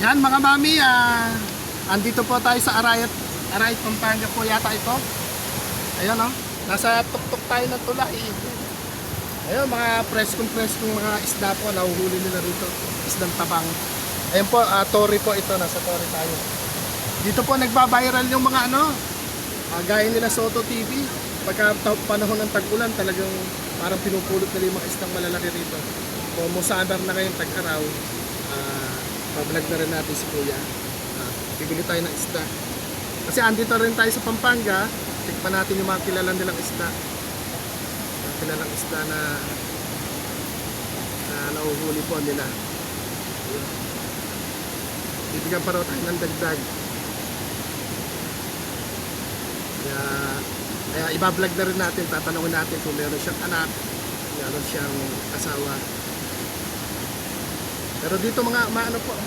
Yan mga mami, andito po tayo sa Arayat, Pampanga po yata ito. Ayan o, nasa tuktok tayo ng tulay. Ayan mga preskong mga isda po, nahuhuli nila rito. Isdang tabang. Ayan po, Tori po ito, nasa Tori tayo. Dito po nagbabiral yung mga gaya nila Soto TV. Pagka panahon ng tag-ulan, talagang parang pinupulot nila yung mga isdang malalaki rito. Kung musadar na kayong tag-araw, pa-vlog na rin natin si Kuya. Bibili tayo ng isda. Kasi andito rin tayo sa Pampanga, tikman natin yung mga kilala nilang isda. Mga kilalang isda na nauhuli po nila. Bibigyan pa raw tayo ng dagdag. Kaya ibablog na rin natin, tatanungin natin kung meron siyang anak, meron siyang asawa. Pero dito mga maano po,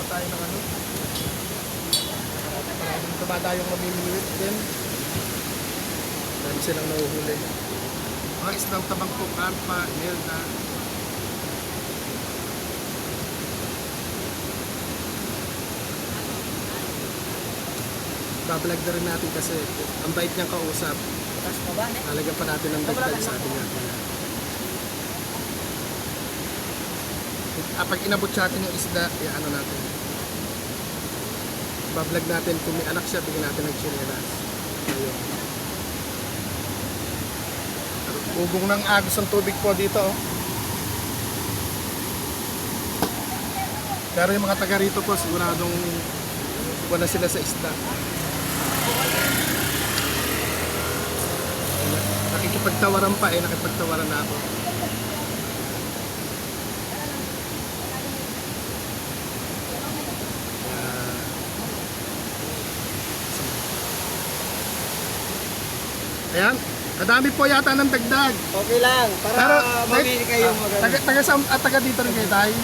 tayo ng maraming tumadayong mamimiliwit din. Dahil silang nahuhuli. Mga islang tabang po, karpa, melda. Bablog na rin natin kasi ang bait niyang kausap. Lalagyan pa natin ng dagdag, sabi niya. Pag inabot sa atin yung isda, ano natin. Bablog natin kung may anak siya, bigyan natin ng chinelas. Ayun. Bubong ng agos ang tubig po dito. Pero yung mga taga rito po, siguradong wala sila sa isda. Nakikipagtawaran pa nakipagtawaran na ako. Ayan, kadami po yata ng dagdag. Okay lang, para mamili kayo maganda. Taga dito rin kayo tayo?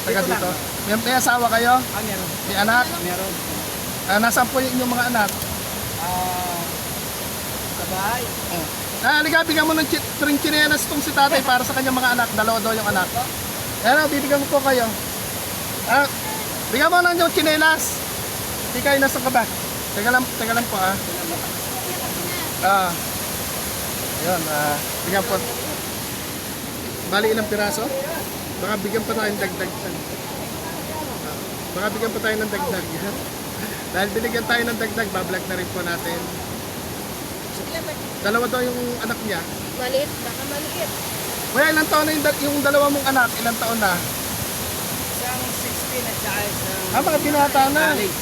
Taga dito? May asawa kayo? Meron. May anak? Meron. Nasaan po yung inyong mga anak? Sa bahay. Halika, bigyan mo ng chinelas itong si tatay para sa kanyang mga anak. Dalawa daw yung anak. Ayan, bibigyan ko po kayo. Bigyan mo ng yung chinelas. Hindi kayo nasa ka ba? Teka lang po Ayun, bigyan po. Bali ilang piraso? Baka bigyan pa tayo ng dagdag. Baka bigyan pa tayo ng dagdag. Dahil binigyan tayo ng dagdag, bablog na rin po natin. Dalawa daw yung anak niya. Maliit, baka maliit. Kuya, ilang taon na yung dalawa mong anak? Ilang taon na? Isang 16 at saka isang... Mga binata na. College.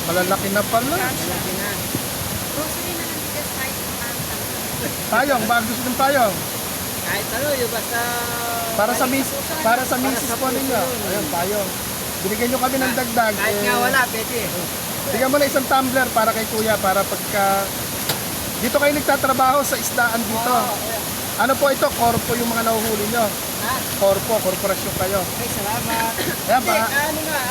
Malalaki na pala. Malaki na. Grocery na lang bigas kahit makanta. Tayong, baka gusto ng tayong. Kahit ano, yung basta... Para sa misis po ninyo. Ayun, tayong. Binigyan nyo kami ng dagdag. Kahit nga wala, pwede. Bigyan mo na isang tumbler para kay Kuya, para pagka... Dito kayo nagtatrabaho sa isdaan dito. Ano po ito? Corpo yung mga nahuhuli nyo. Corpo, korporasyon kayo. Ay, salamat. Ayan ba? Ano nga,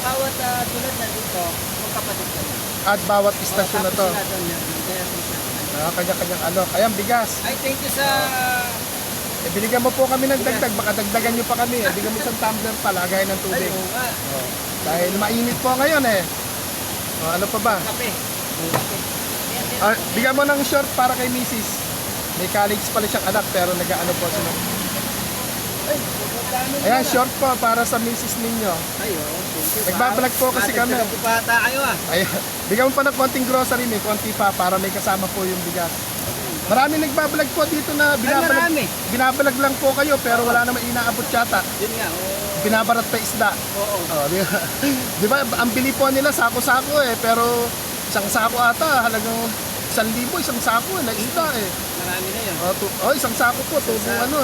bawat tulad na dito, magkapatid ka na. At bawat istasyon na to. Kanya-kanyang Ayan, bigas. Ay, thank you sa... Binigyan mo po kami ng dagdag. Baka dagdagan nyo pa kami. Bigyan mo isang tumbler pa, lagay ng tubig. Dahil mainit po ngayon ano pa ba? Kape. Bigyan mo ng short para kay Mrs. May college pala siyang anak pero nag-ano po sila. Ayan, short po para sa Mrs. ninyo. Ayo, thank you. Nagbablog po kasi kami. Nagpapata kayo Ayan, bigyan mo pa ng konting grocery, may konti pa para may kasama po yung bigas. Marami nagbablog po dito na binabalag lang po kayo pero wala naman inaabot yata. Yun nga, Binabarat pa isda. Oo. Di ba, ang bili po nila sako-sako pero isang sako ata halagang 1,000 isang sako na isda Marami na yun. Isang sako po, tubong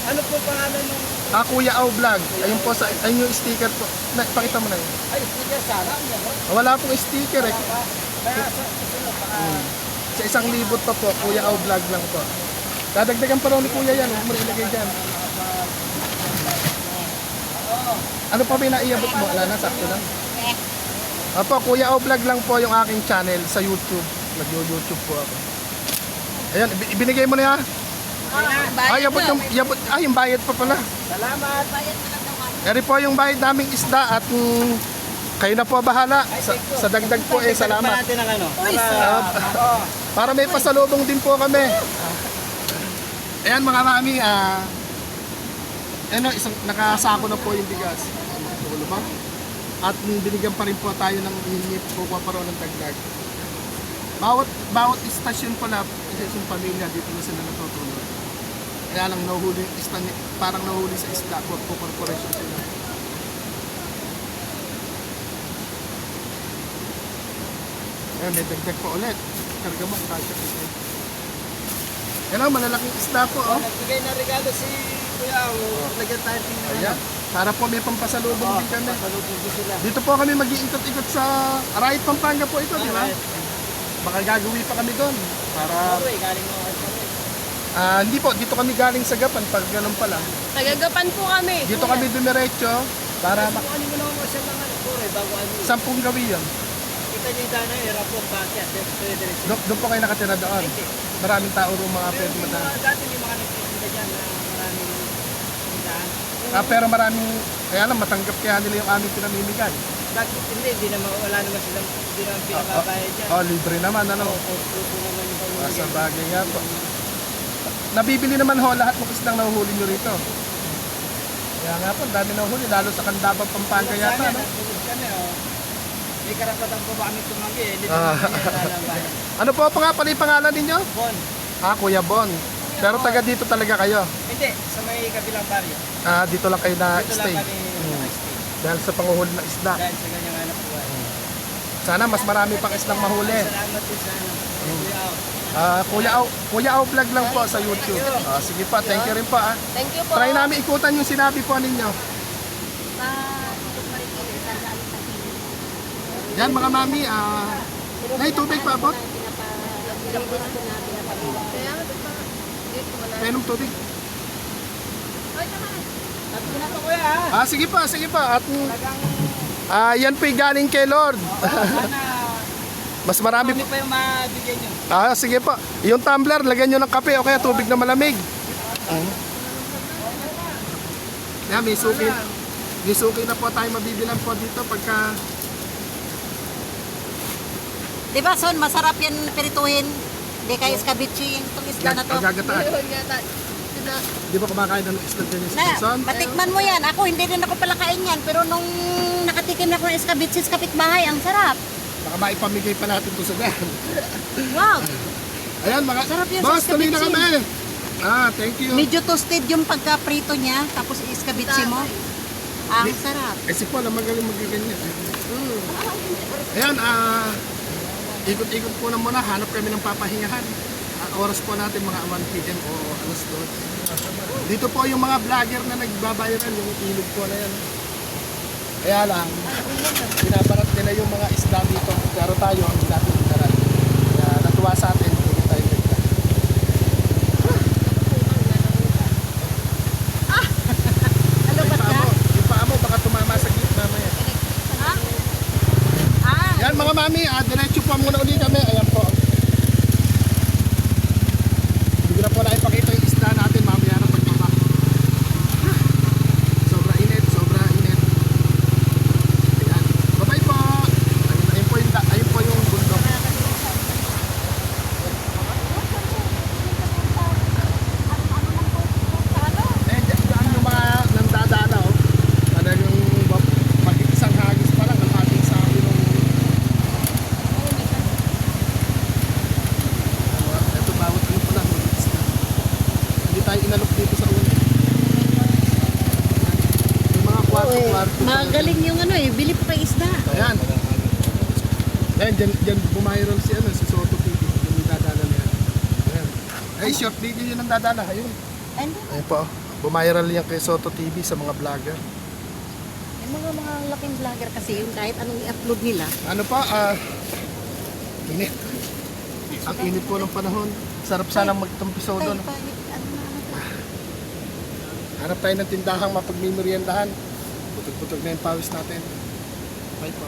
Ano po pangalan nung... Kuya Au Vlog. Ayun po ayun yung sticker po. Pakita mo na yun. Ay, sticker sana. Wala pong sticker Kaya Sa 1,000 pa po, Kuya Au Vlog lang po. Dadagdagan pa raw ni Kuya yan, huwag mo ilagay dyan. Ano pa ba naiabot mo? Wala na, sakto lang. Apo, Kuya Au Vlog lang po yung aking channel sa YouTube. Nag-YouTube po ako. Ayan, ibinigay mo na yan. Yung bayad pa pala. Salamat. Eri po yung bayad naming isda at kayo na po bahala. Sa dagdag po Salamat. salamat. natin ang ano. Uy, Para may pasalubong din po kami. Ayan mga mami, isang nakasako na po yung bigas. Tulo ba? At binigyan pa rin po tayo ng hinip, kukuha pa rin ng dagdag. Bawat istasyon pala, isang pamilya, dito na sila natutulog. Kaya lang nahuhuli, parang nahuhuli sa isda, po corporation sila. Ayan, may dagdag po ulit. Karga mo, kasya po. Yan ang malalaking isda po, oh. Nagbigay na regalo si Kuya. Lagyan tayo tingnan. Ayan. Para po may pampasalubong din kami. Pasalubong din sila. Dito po kami mag-iikot-ikot sa Arayat, Pampanga po ito, di ba? Baka gagawin pa kami doon. Para, Galing mo. hindi po, dito kami galing sa Gapan, pag ganun pala. Tagagapan po kami. Dito kami dumiretso para Ano mo naman siya mga kore bago ano. 10 gawin yun. Kita niyo yung dana yung rapong pati at pwede rin. Doon po kayo nakatira doon. Maraming tao rin mga pwede madaan. Dati yung mga nagtitinda dyan na maraming tindahan. Pero maraming, kaya lang matanggap kaya nila yung aming pinamimigay. Bakit hindi naman, wala naman silang, hindi naman pinababayad dyan. Libre naman, ano. Puso naman yung pamilya. Sa bagay nga po. Nabibili naman ho lahat ng isdang nahuhuli nyo rito. Kaya nga po, ang dami nahuhuli, lalo sa Candaba, Pampanga yata, no? May karapatan po ba kami tumanggi eh. Hindi Ah. naman kami nalabayan. Ano po pa nga pala yung pangalan ninyo? Bon. Kuya Bon. Pero taga dito talaga kayo. Hindi, sa may kabilang baryo. Dito lang kayo Dito lang na-stay. kami naka-stay. Dahil sa panguhuli ng isda. Dahil sa ganyang anak buhay. Sana mas marami pang isdang mahuli. Salamat din sa ano. Kuya Ao. Kuya Au vlog lang po sa YouTube. Sige pa, thank you rin po. Thank you po. Try namin ikutan yung sinabi po ninyo. Yan mga mami, may tubig pa abot? Menom tubig? Sige pa, sige pa. At yan po yung galing kay Lord. Mas marami Ano po. pa yung mabigyan nyo? Sige po. Yung tumbler, lagyan nyo ng kape o kaya tubig na malamig. Yan, may suki. May suki na po tayo mabibilan po dito pagka... Di ba, Son, masarap yan pirituhin. Hindi kayo escabeche itong isda na to. Gagataan. Di ba kumakain ng isda din yung son? Matikman mo yan. Ako, hindi rin ako pala kain yan. Pero nung nakatikim na ako ng escabeche sa kapitbahay, ang sarap. Baka maipamigay pa natin ito sa daan. Wow! Ayan mga... Sarap yun sa Boss, tuloy na escabeche. kami. Thank you. Medyo toasted yung pagka-prito niya. Tapos escabeche mo. Ang sarap. Kasi po, alam magaling magaganyan. Ayan, ikot-ikot po na muna. Hanap kami ng papahingahan. Oras po natin mga 1 p.m. o alas 2. Dito po yung mga vlogger na nagbabayaran, yung ilog po na yan. Kaya lang, pinaparat nila yung mga isda dito. Pero tayo, hindi natin pinarat. Kaya natuwa sa atin, hindi tayo nagta. Ano ba ka? Yung paa mo, baka tumama sa gitna mamaya. Yan mga mami, diretso po muna ulit kami. Ayan po. Hindi ko na po na ipakita yung isda natin mamaya na pagmama. Sobra init, sobra init. Ayan. Bye-bye po. Ayun po yung bundok. Diyan yung mga nandadana oh. Talagang mag-isang hagis pa lang ang ating sabi nung ito bawat ano pala hindi tayo inalok dito sa ulo. Yung mga kwarto-kwarto. Magaling yung ano eh. Bili pa isda. Ayan. Ayan, dyan bumayroon si Soto TV. Yung dadala niya. Ayan. Ay, short video yun ang dadala. Ayun. Ano? Ayun po. Bumayroon yan kay Soto TV sa mga vlogger. Yung mga laking vlogger kasi yung kahit anong i-upload nila. Ano pa? Init. Ang init po ng panahon. Sarap sana magtampiso doon. Hanap tayo ng tindahang mapagmimeriendahan. Putog-putog na yung pawis natin. Bye po.